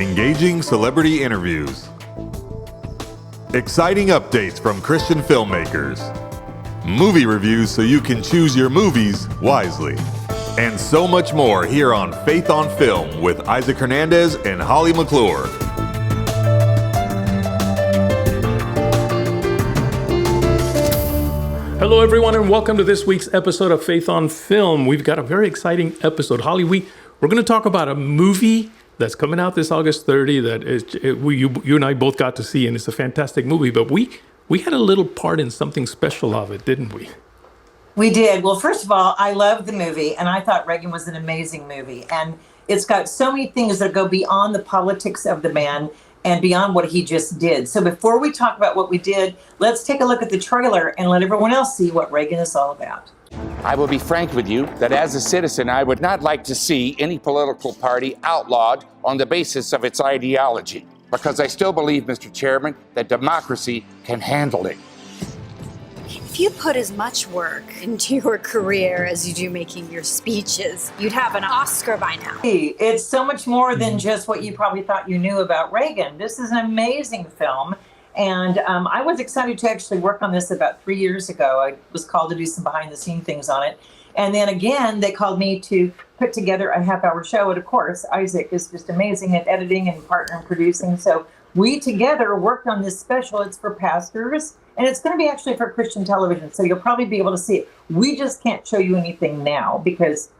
engaging celebrity interviews, exciting updates from Christian filmmakers, movie reviews so you can choose your movies wisely, and so much more here on Faith on Film with Isaac Hernandez and Holly McClure. Hello, everyone, and welcome to this week's episode of Faith on Film. We've got a very exciting episode. Holly, we're going to talk about a movie that's coming out this August 30 that you and I both got to see, and it's a fantastic movie. But we had a little part in something special of it, didn't we? We did. Well, first of all, I loved the movie, and I thought Reagan was an amazing movie. And it's got so many things that go beyond the politics of the man and beyond what he just did. So before we talk about what we did, let's take a look at the trailer and let everyone else see what Reagan is all about. I will be frank with you that as a citizen, I would not like to see any political party outlawed on the basis of its ideology, because I still believe, Mr. Chairman, that democracy can handle it. If you put as much work into your career as you do making your speeches, you'd have an Oscar by now. It's so much more than just what you probably thought you knew about Reagan. This is an amazing film. And I was excited to actually work on this about 3 years ago. I was called to do some behind the scene things on it. And then again, they called me to put together a half-hour show. And of course, Isaac is just amazing at editing and partner and producing. So we together worked on this special. It's for pastors, and it's going to be actually for Christian television. So you'll probably be able to see it. We just can't show you anything now because,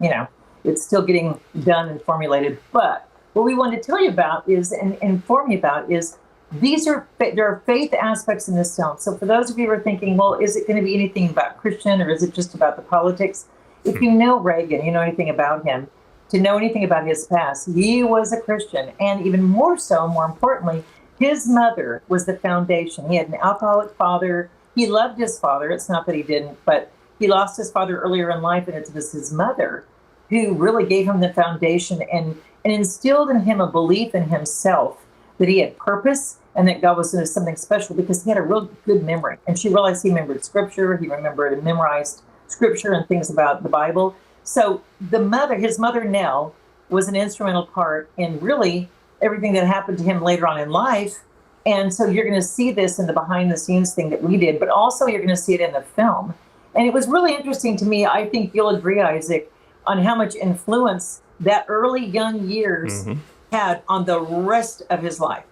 it's still getting done and formulated. But what we want to tell you about is, and inform you about is, there are faith aspects in this film. So for those of you who are thinking, well, is it going to be anything about Christian or is it just about the politics? If you know Reagan, you know anything about him, to know anything about his past, he was a Christian. And even more so, more importantly, his mother was the foundation. He had an alcoholic father. He loved his father. It's not that he didn't, but he lost his father earlier in life, and it was his mother who really gave him the foundation and instilled in him a belief in himself that he had purpose and that God was doing something special because he had a real good memory. And she realized he remembered scripture, he remembered and memorized scripture and things about the Bible. So his mother, Nell, was an instrumental part in really everything that happened to him later on in life. And so you're going to see this in the behind the scenes thing that we did, but also you're going to see it in the film. And it was really interesting to me. I think you'll agree, Isaac, on how much influence that early young years had on the rest of his life.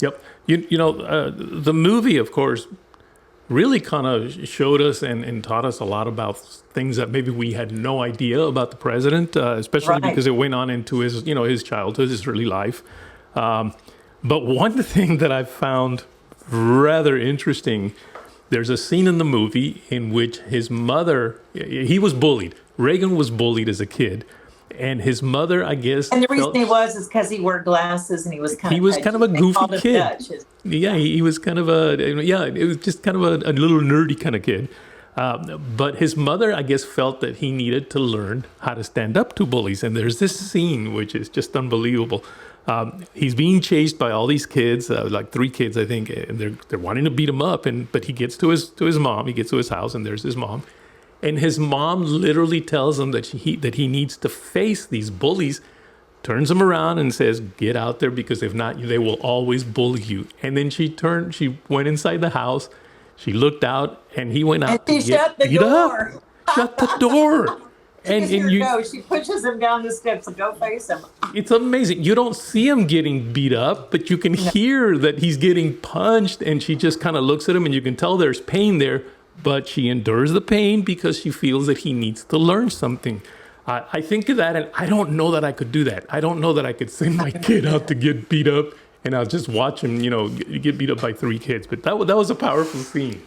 Yep. The movie, of course, really kind of showed us and taught us a lot about things that maybe we had no idea about the president, especially because it went on into his childhood, his early life. But one thing that I found rather interesting, there's a scene in the movie in which his mother, he was bullied. Reagan was bullied as a kid. And his mother, I guess, and the reason he was is because he wore glasses and he was kind of a goofy kid. Yeah, he was kind of it was just kind of a little nerdy kind of kid. But his mother, I guess, felt that he needed to learn how to stand up to bullies. And there's this scene which is just unbelievable. He's being chased by all these kids, like 3 kids, I think, and they're wanting to beat him up. But he gets to his mom. He gets to his house, and there's his mom. And his mom literally tells him that he needs to face these bullies, turns him around and says, "Get out there, because if not, they will always bully you." And then she went inside the house, she looked out, and he went out and she shut the door. Shut the door. She pushes him down the steps and go face him. It's amazing. You don't see him getting beat up, but you can hear that he's getting punched, and she just kind of looks at him, and you can tell there's pain there. But she endures the pain because she feels that he needs to learn something. I think of that, and I don't know that I could do that. I don't know that I could send my kid out to get beat up, and I'll just watch him, get beat up by 3 kids. But that was a powerful scene.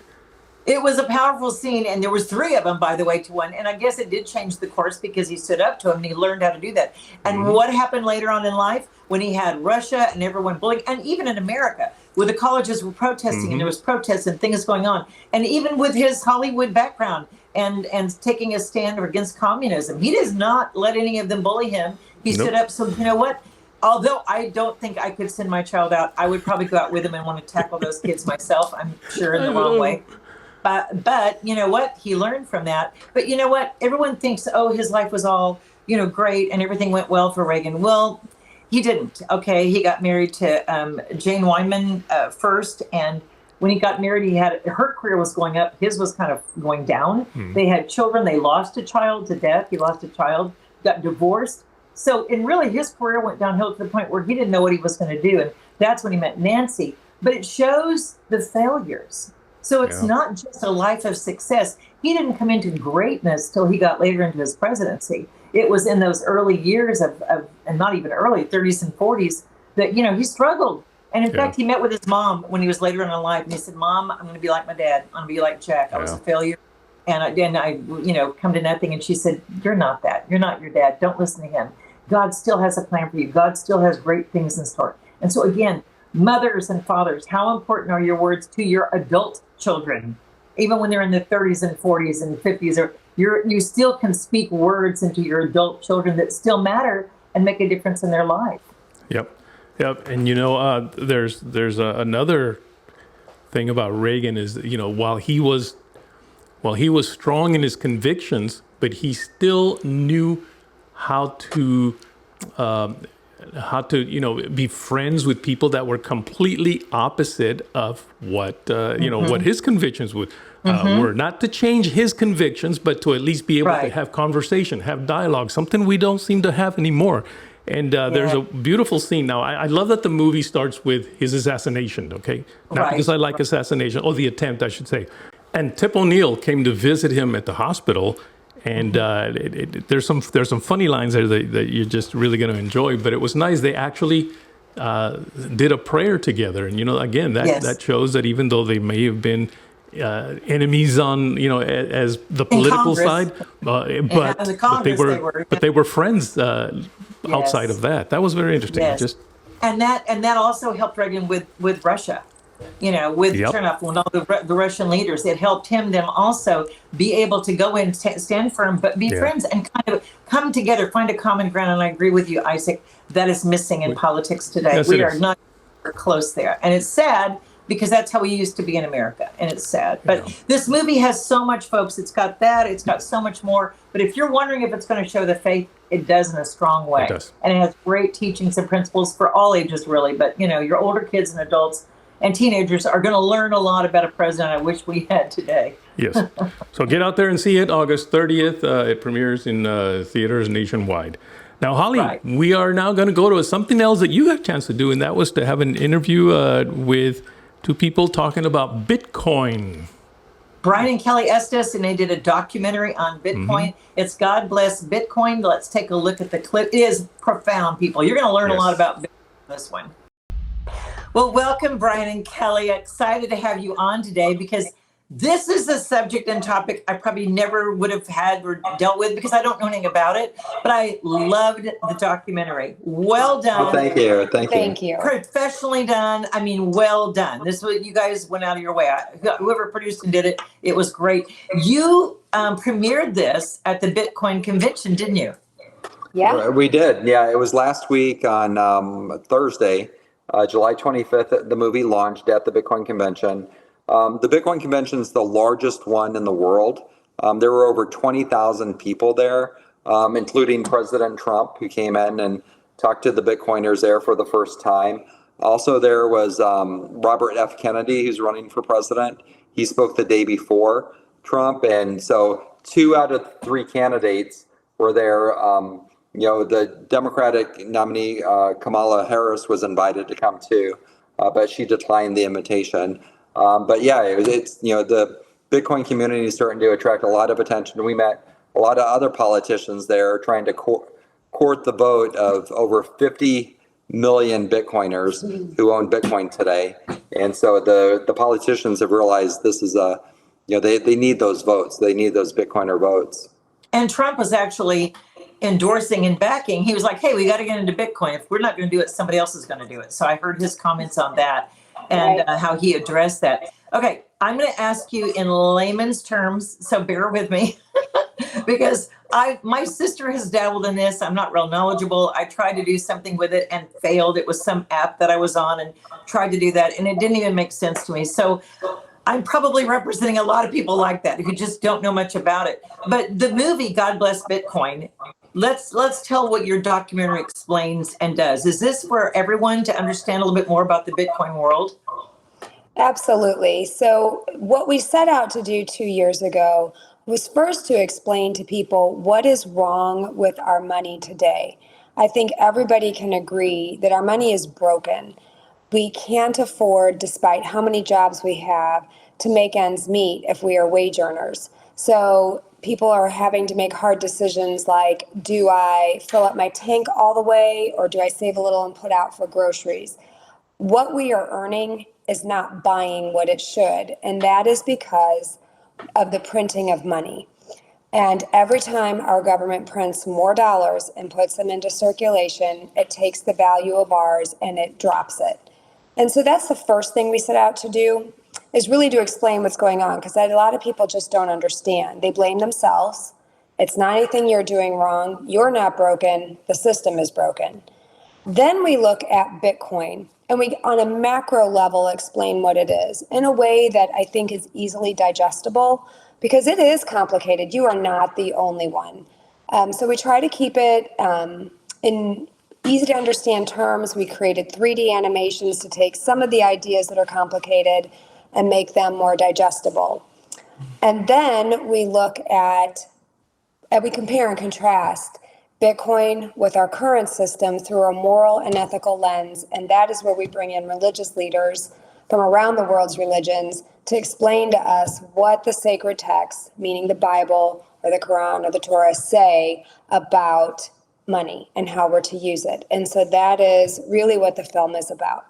It was a powerful scene, and there was 3 of them, by the way, to one. And I guess it did change the course because he stood up to him and he learned how to do that. And what happened later on in life when he had Russia and everyone bullying, and even in America, where the colleges were protesting and there was protests and things going on. And even with his Hollywood background and taking a stand against communism, he does not let any of them bully him. He stood up. So you know what? Although I don't think I could send my child out, I would probably go out with him and want to tackle those kids myself, I'm sure, in the wrong way. But you know what? He learned from that. But you know what? Everyone thinks, oh, his life was all, great and everything went well for Reagan. Well, He didn't. Okay, he got married to Jane Wyman first, and when he got married, her career was going up, his was kind of going down. They had children. They lost a child to death. He lost a child, got divorced. So, and really, his career went downhill to the point where he didn't know what he was going to do, and that's when he met Nancy. But it shows the failures. So it's not just a life of success. He didn't come into greatness till he got later into his presidency. It was in those early years of and not even early, 30s and 40s, that, he struggled. And in fact, he met with his mom when he was later in life, and he said, "Mom, I'm going to be like my dad. I'm going to be like Jack. I was a failure. And I come to nothing." And she said, "You're not that. You're not your dad. Don't listen to him. God still has a plan for you. God still has great things in store." And so again, mothers and fathers, how important are your words to your adult children? Even when they're in the 30s and 40s and 50s, or you still can speak words into your adult children that still matter and make a difference in their life. Yep. And there's another thing about Reagan is, while he was strong in his convictions, but he still knew how to be friends with people that were completely opposite of what what his convictions were. Not to change his convictions, but to at least be able to have conversation, have dialogue, something we don't seem to have anymore. And there's a beautiful scene. Now, I love that the movie starts with his assassination, okay? Not because I like assassination, or the attempt, I should say. And Tip O'Neill came to visit him at the hospital. And there's some funny lines there that you're just really going to enjoy. But it was nice. They actually did a prayer together. And, again, that shows that even though they may have been enemies on, as the political side, but they were friends outside of that. That was very interesting. And that also helped Reagan with Russia. With Chernobyl and all the Russian leaders, it helped them also be able to go in, stand firm, but be friends and kind of come together, find a common ground. And I agree with you, Isaac, that is missing in politics today. Yes, we are not close there. And it's sad because that's how we used to be in America. And it's sad. But this movie has so much, folks. It's got that. It's got so much more. But if you're wondering if it's going to show the faith, it does in a strong way. It does. And it has great teachings and principles for all ages, really. But, your older kids and adults and teenagers are going to learn a lot about a president I wish we had today. Yes. So get out there and see it August 30th. It premieres in theaters nationwide. Now, Holly, we are now going to go to something else that you got a chance to do, and that was to have an interview with two people talking about Bitcoin. Brian and Kelly Estes, and they did a documentary on Bitcoin. It's God Bless Bitcoin. Let's take a look at the clip. It is profound, people. You're going to learn a lot about Bitcoin in this one. Well, welcome, Brian and Kelly. Excited to have you on today because this is a subject and topic I probably never would have had or dealt with because I don't know anything about it, but I loved the documentary. Well done. Well, thank you. Thank you. Professionally done. I mean, well done. This is what you guys went out of your way. Whoever produced and did it, it was great. You premiered this at the Bitcoin convention, didn't you? Yeah, we did. Yeah, it was last week on Thursday. July 25th, the movie launched at the Bitcoin convention. The Bitcoin convention is the largest one in the world. There were over 20,000 people there, including President Trump, who came in and talked to the Bitcoiners there for the first time. Also, there was Robert F. Kennedy, who's running for president. He spoke the day before Trump. And so 2 out of 3 candidates were there. The Democratic nominee, Kamala Harris, was invited to come too, but she declined the invitation. But yeah, it's the Bitcoin community is starting to attract a lot of attention. We met a lot of other politicians there trying to court the vote of over 50 million Bitcoiners who own Bitcoin today. And so the politicians have realized this is they need those votes. They need those Bitcoiner votes. And Trump was actually endorsing and backing. He was like, hey, we got to get into Bitcoin. If we're not going to do it, somebody else is going to do it. So I heard his comments on that and how he addressed that. Okay, I'm going to ask you in layman's terms, so bear with me, because my sister has dabbled in this. I'm not real knowledgeable. I tried to do something with it and failed. It was some app that I was on and tried to do that, and it didn't even make sense to me. So I'm probably representing a lot of people like that who just don't know much about it. But the movie, God Bless Bitcoin, let's tell what your documentary explains and does. Is this for everyone to understand a little bit more about the Bitcoin world? Absolutely. So what we set out to do 2 years ago was first to explain to people what is wrong with our money today. I think everybody can agree that our money is broken. We can't afford, despite how many jobs we have, to make ends meet if we are wage earners. So people are having to make hard decisions like, do I fill up my tank all the way, or do I save a little and put out for groceries? What we are earning is not buying what it should, and that is because of the printing of money. And every time our government prints more dollars and puts them into circulation, it takes the value of ours and it drops it. And so that's the first thing we set out to do, is really to explain what's going on, because a lot of people just don't understand. They blame themselves. It's not anything you're doing wrong. You're not broken. The system is broken. Then we look at Bitcoin, and we, on a macro level, explain what it is in a way that I think is easily digestible, because it is complicated. You are not the only one. So we try to keep it in easy to understand terms. We created 3D animations to take some of the ideas that are complicated and make them more digestible. And then we look at, and we compare and contrast Bitcoin with our current system through a moral and ethical lens. And that is where we bring in religious leaders from around the world's religions to explain to us what the sacred texts, meaning the Bible or the Quran or the Torah, say about money and how we're to use it. And so that is really what the film is about.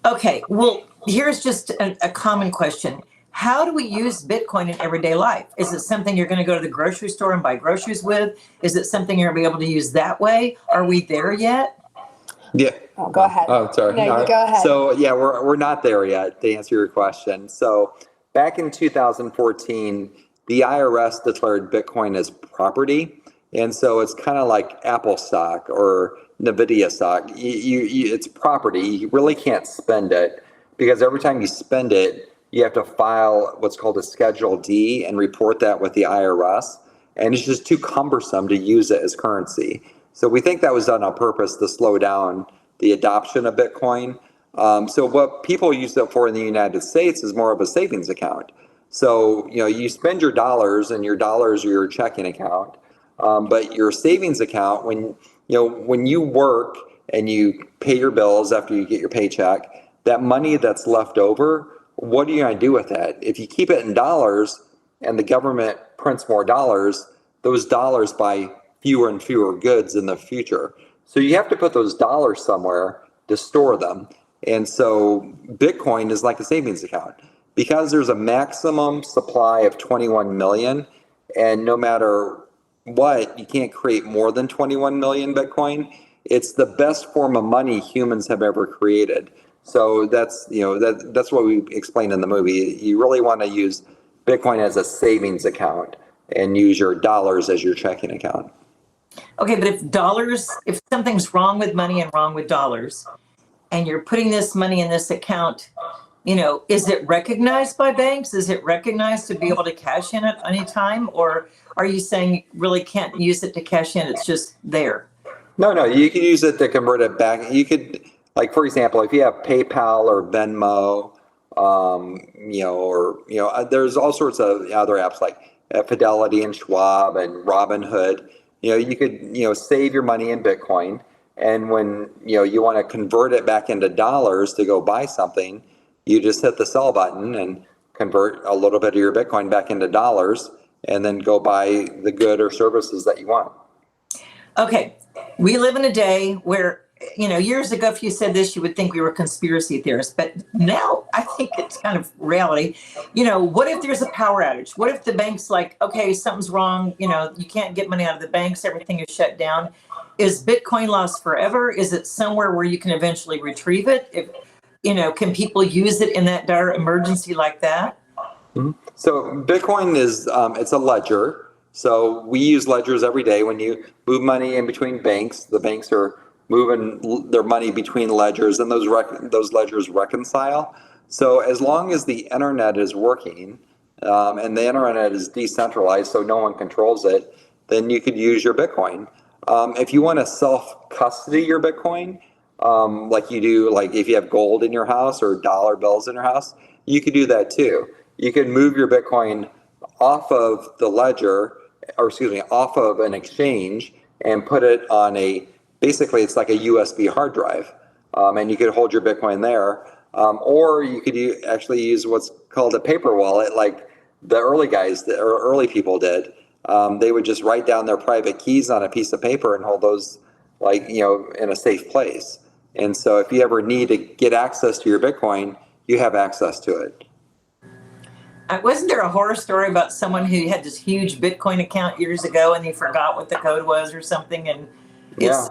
Okay, well, here's just a common question. How do we use Bitcoin in everyday life? Is it something you're going to go to the grocery store and buy groceries with? Is it something you're going to be able to use that way? Are we there yet? Yeah. Oh, go ahead. Oh, sorry. No, you go ahead. So yeah, we're not there yet, to answer your question. So back in 2014, the IRS declared Bitcoin as property. And so it's kind of like Apple stock or Nvidia stock. It's property. You really can't spend it, because every time you spend it, you have to file what's called a Schedule D and report that with the IRS. And it's just too cumbersome to use it as currency. So we think that was done on purpose to slow down the adoption of Bitcoin. So what people use it for in the United States is more of a savings account. So, you spend your dollars, and your dollars are your checking account. But your savings account, when you work and you pay your bills after you get your paycheck, that money that's left over, what are you going to do with that? If you keep it in dollars and the government prints more dollars, those dollars buy fewer and fewer goods in the future. So you have to put those dollars somewhere to store them. And so Bitcoin is like a savings account, because there's a maximum supply of 21 million, and no matter what, you can't create more than 21 million Bitcoin. It's the best form of money humans have ever created. So that's what we explained in the movie. You really want to use Bitcoin as a savings account and use your dollars as your checking account. Okay, but if something's wrong with money and wrong with dollars, and you're putting this money in this account, is it recognized by banks? Is it recognized to be able to cash in at any time? Or are you saying you really can't use it to cash in? It's just there. No, you can use it to convert it back. You could, like, for example, if you have PayPal or Venmo, there's all sorts of other apps like Fidelity and Schwab and Robinhood. You could, save your money in Bitcoin. And when, you want to convert it back into dollars to go buy something, you just hit the sell button and convert a little bit of your Bitcoin back into dollars, and then go buy the good or services that you want. Okay. We live in a day where, years ago, if you said this, you would think we were conspiracy theorists. But now I think it's kind of reality. What if there's a power outage? What if the bank's like, okay, something's wrong. You can't get money out of the banks. Everything is shut down. Is Bitcoin lost forever? Is it somewhere where you can eventually retrieve it? Can people use it in that dire emergency like that? Mm-hmm. So Bitcoin is, it's a ledger. So we use ledgers every day. When you move money in between banks, the banks are moving their money between ledgers, and those ledgers reconcile. So as long as the internet is working, and the internet is decentralized, so no one controls it, then you could use your Bitcoin. If you want to self-custody your Bitcoin, like you do, like if you have gold in your house or dollar bills in your house, you could do that too. You can move your Bitcoin off of the ledger, or excuse me, off of an exchange and put it on basically it's like a USB hard drive. And you could hold your Bitcoin there. Or you could actually use what's called a paper wallet, like the early guys or early people did. They would just write down their private keys on a piece of paper and hold those in a safe place. And so if you ever need to get access to your Bitcoin, you have access to it. Wasn't there a horror story about someone who had this huge Bitcoin account years ago and he forgot what the code was or something? And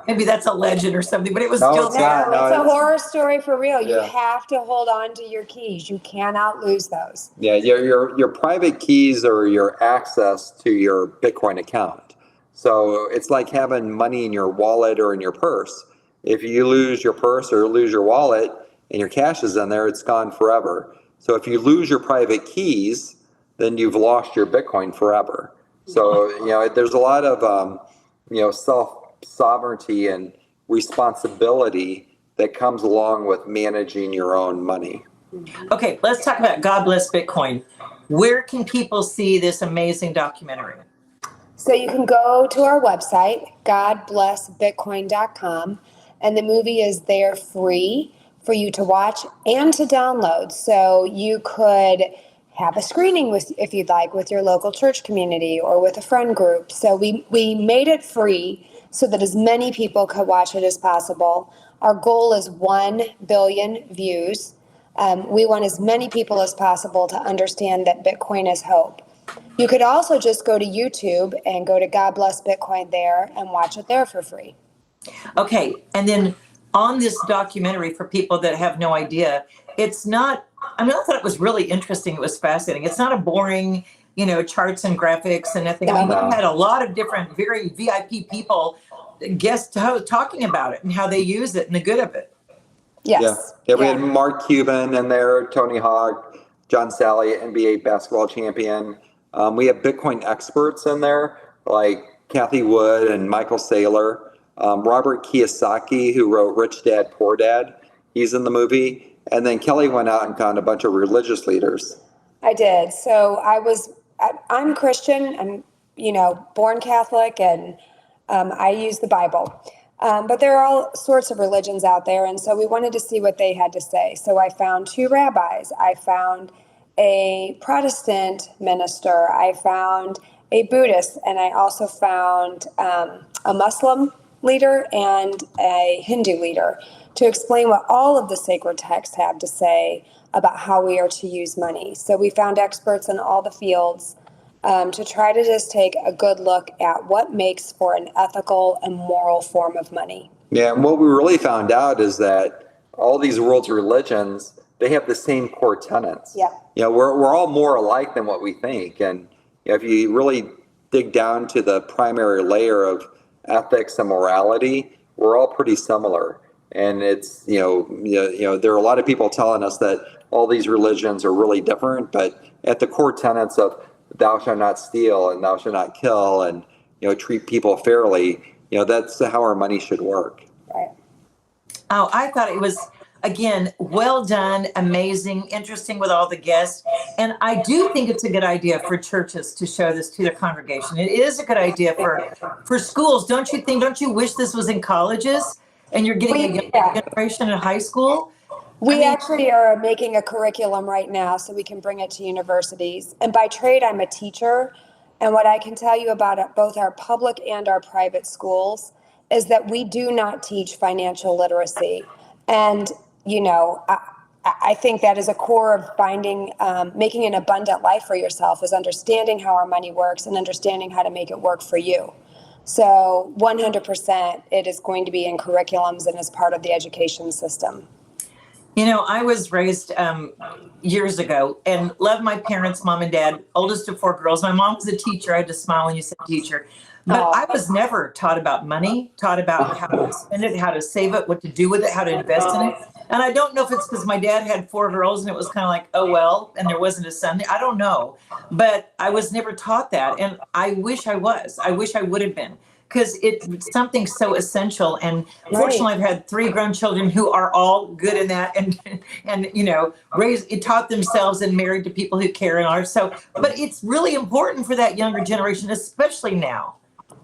maybe that's a legend or something, but it was still there. It's a horror story for real. You have to hold on to your keys. You cannot lose those. Yeah, your private keys are your access to your Bitcoin account. So it's like having money in your wallet or in your purse. If you lose your purse or lose your wallet and your cash is in there, it's gone forever. So if you lose your private keys, then you've lost your Bitcoin forever. So, there's a lot of, self-sovereignty and responsibility that comes along with managing your own money. Okay, let's talk about God Bless Bitcoin. Where can people see this amazing documentary? So you can go to our website, godblessbitcoin.com, and the movie is there free for you to watch and to download. So you could have a screening if you'd like, with your local church community or with a friend group. So we made it free so that as many people could watch it as possible. Our goal is 1 billion views. We want as many people as possible to understand that Bitcoin is hope. You could also just go to YouTube and go to God Bless Bitcoin there and watch it there for free. Okay, and then on this documentary, for people that have no idea, it's not, I thought it was really interesting. It was fascinating. It's not a boring, charts and graphics and nothing. We had a lot of different, very VIP people, guests talking about it and how they use it and the good of it. Yes. Yeah, we had Mark Cuban in there, Tony Hawk, John Sally, NBA basketball champion. We have Bitcoin experts in there, like Kathy Wood and Michael Saylor. Robert Kiyosaki, who wrote Rich Dad, Poor Dad, he's in the movie. And then Kelly went out and found a bunch of religious leaders. I did. So I'm Christian. I'm, born Catholic, and I use the Bible. But there are all sorts of religions out there, and so we wanted to see what they had to say. So I found 2 rabbis. I found a Protestant minister. I found a Buddhist, and I also found a Muslim leader and a Hindu leader to explain what all of the sacred texts have to say about how we are to use money. So we found experts in all the fields to try to just take a good look at what makes for an ethical and moral form of money. Yeah, and what we really found out is that all these world's religions, they have the same core tenets. Yeah. We're all more alike than what we think. And if you really dig down to the primary layer of ethics and morality, we're all pretty similar. And it's, there are a lot of people telling us that all these religions are really different, but at the core tenets of thou shalt not steal and thou shalt not kill and, treat people fairly, that's how our money should work. Right. Oh, I thought it was, again, well done, amazing, interesting with all the guests. And I do think it's a good idea for churches to show this to their congregation. It is a good idea for schools. Don't you think? Don't you wish this was in colleges and you're getting a younger generation in high school? We actually are making a curriculum right now so we can bring it to universities. And by trade, I'm a teacher. And what I can tell you about both our public and our private schools is that we do not teach financial literacy. And, I think that is a core of finding, making an abundant life for yourself is understanding how our money works and understanding how to make it work for you. So 100% it is going to be in curriculums and as part of the education system. I was raised years ago and loved my parents, mom and dad, oldest of 4 girls. My mom was a teacher. I had to smile when you said teacher. But I was never taught about money, taught about how to spend it, how to save it, what to do with it, how to invest in it. And I don't know if it's because my dad had 4 girls and it was kind of like, oh, well, and there wasn't a son. I don't know. But I was never taught that. And I wish I was. I wish I would have been. Because it's something so essential, and fortunately, I've had 3 grown children who are all good in that, and taught themselves and married to people who care and are. So, but it's really important for that younger generation, especially now.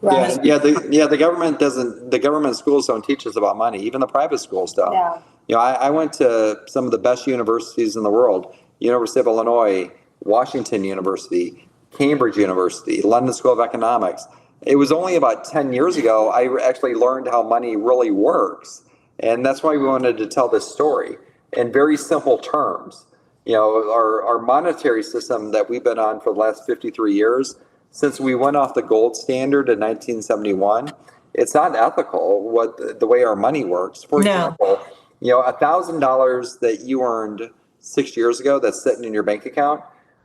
Right. The government doesn't. The government schools don't teach us about money. Even the private schools don't. No. I went to some of the best universities in the world: University of Illinois, Washington University, Cambridge University, London School of Economics. It was only about 10 years ago I actually learned how money really works. And that's why we wanted to tell this story in very simple terms. Our monetary system that we've been on for the last 53 years, since we went off the gold standard in 1971, it's not ethical the way our money works. For example, $1,000 that you earned 6 years ago that's sitting in your bank account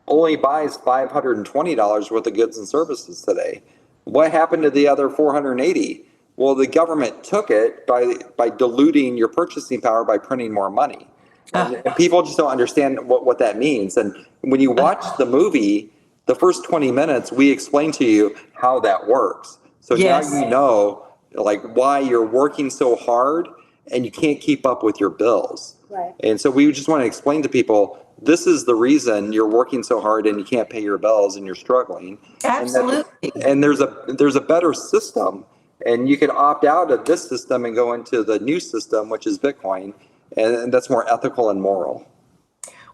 only buys $520 worth of goods and services today. What happened to the other 480? Well, the government took it by diluting your purchasing power by printing more money. And people just don't understand what that means. And when you watch the movie, the first 20 minutes, we explain to you how that works. So now you know why you're working so hard and you can't keep up with your bills. Right. And so we just want to explain to people, this is the reason you're working so hard and you can't pay your bills and you're struggling. Absolutely. And there's a better system, and you can opt out of this system and go into the new system, which is Bitcoin, and that's more ethical and moral.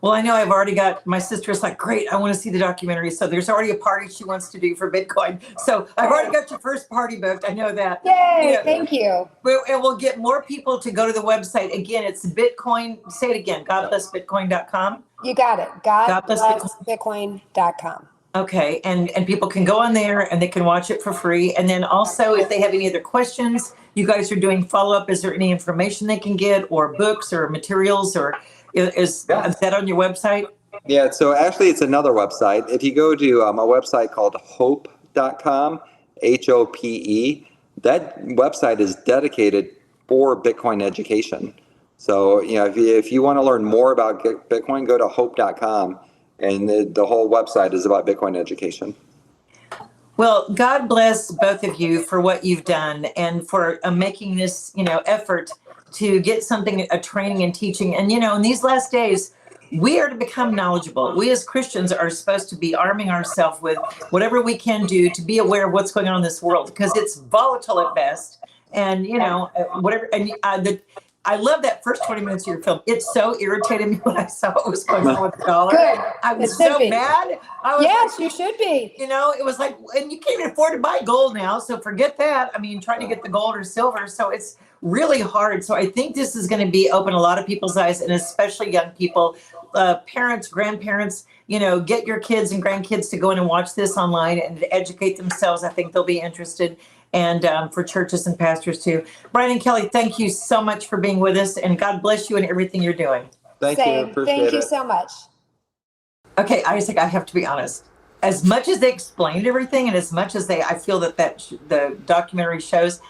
Well, I know I've already got, my sister's like, great, I want to see the documentary. So there's already a party she wants to do for Bitcoin. So I've already got your first party booked. I know that. Yay, thank you. And we'll get more people to go to the website. Again, it's Bitcoin. Say it again, godblessbitcoin.com. You got it. godblessbitcoin.com. Okay, and people can go on there and they can watch it for free. And then also, if they have any other questions, you guys are doing follow-up. Is there any information they can get, or books or materials, or is that on your website? Yeah, so actually it's another website. If you go to a website called hope.com, HOPE, that website is dedicated for Bitcoin education. So, if you want to learn more about Bitcoin, go to hope.com, and the whole website is about Bitcoin education. Well, God bless both of you for what you've done and for making this, effort to get something, a training and teaching. And, in these last days, we are to become knowledgeable. We as Christians are supposed to be arming ourselves with whatever we can do to be aware of what's going on in this world, because it's volatile at best. And, whatever. And I love that first 20 minutes of your film. It so irritated me when I saw what was going on with the dollar. Good. I was so mad. Yes, you should be. It was like, and you can't even afford to buy gold now. So forget that. I mean, trying to get the gold or silver. So it's really hard. So I think this is going to open a lot of people's eyes, and especially young people, parents, grandparents, get your kids and grandkids to go in and watch this online and to educate themselves. I think they'll be interested. And for churches and pastors too. Brian and Kelly, thank you so much for being with us, and God bless you and everything you're doing. Thank you. Appreciate Thank you it. so much. Okay, Isaac, I have to be honest. As much as they explained everything, and as much as I feel that the documentary shows,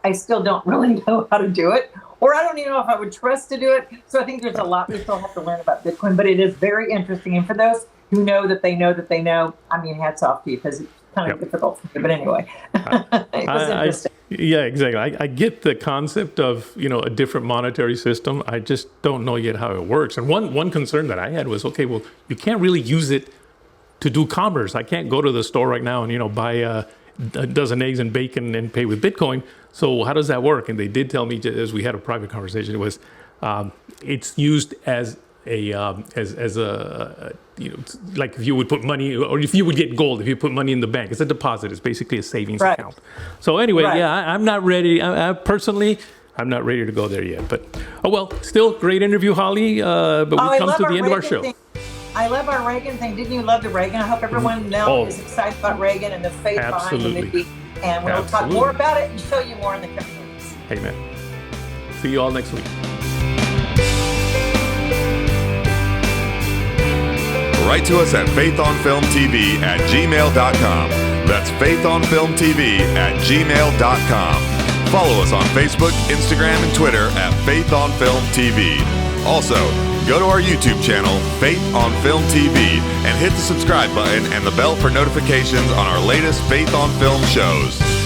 I still don't really know how to do it, or I don't even know if I would trust to do it. So I think there's a lot we still have to learn about Bitcoin, but it is very interesting. And for those who know that they know, I mean, hats off to you, because it's kind of difficult for me. But anyway, it was interesting. Yeah, exactly. I get the concept of, a different monetary system. I just don't know yet how it works. And one concern that I had was, okay, well, you can't really use it to do commerce. I can't go to the store right now and, buy a dozen eggs and bacon and pay with Bitcoin. So how does that work? And they did tell me, as we had a private conversation, it was it's used as like if you would put money, or if you would get gold, if you put money in the bank, it's a deposit. It's basically a savings account. So anyway, I'm not ready. Personally, I'm not ready to go there yet. But still great interview, Holly. But we've come to the end of our show. I love our Reagan thing. Didn't you love the Reagan? I hope everyone now is excited about Reagan and the faith behind the movie. And we'll talk more about it and show you more in the coming weeks. Amen. See you all next week. Write to us at faithonfilmtv@gmail.com. That's faithonfilmtv@gmail.com. Follow us on Facebook, Instagram, and Twitter at Faith on Film TV. Also, go to our YouTube channel, Faith on Film TV, and hit the subscribe button and the bell for notifications on our latest Faith on Film shows.